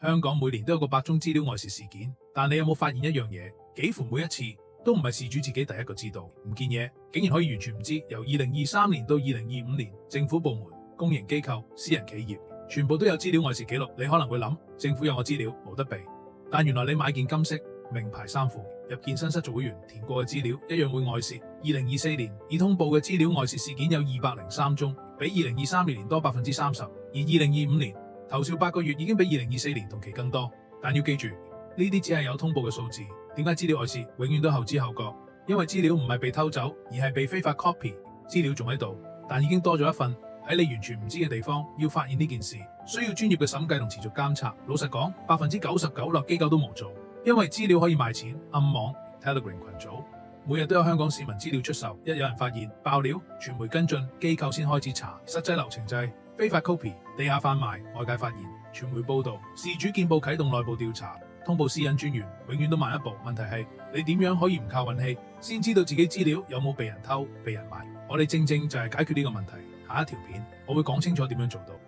香港每年都有過百宗資料外泄事件，但你有冇發現一樣嘢？幾乎每一次都唔係事主自己第一個知道，唔見嘢竟然可以完全唔知。由2023年到2025年，政府部門、公營機構、私人企業全部都有資料外泄記錄。你可能會諗，政府有我資料冇得避，但原來你買件金飾、名牌衫褲、入健身室做會員填過嘅資料一樣會外泄。2024年已通報嘅資料外泄事件有203宗，比2023年多30%，而2025年投訴8個月已經比2024年同期更多。但要記住，呢啲只係有通報嘅數字。點解資料外泄永遠都後知後覺？因為資料唔係被偷走，而係被非法 copy。資料仲喺度，但已經多咗一份喺你完全唔知嘅地方。要發現呢件事，需要專業嘅審計同持續監察。老實講，99%落機構都冇做，因為資料可以賣錢。暗網 Telegram 群組每日都有香港市民資料出售，一有人發現爆料，傳媒跟進，機構先開始查。實際流程就係非法 copy、地下販賣。外界發現，傳媒報道，事主見報啟動內部調查，通報私隱專員，永遠都慢一步。問題係你點樣可以唔靠運氣，先知道自己資料有冇被人偷、被人賣？我哋正就係解決呢個問題。下一條片我會講清楚點樣做到。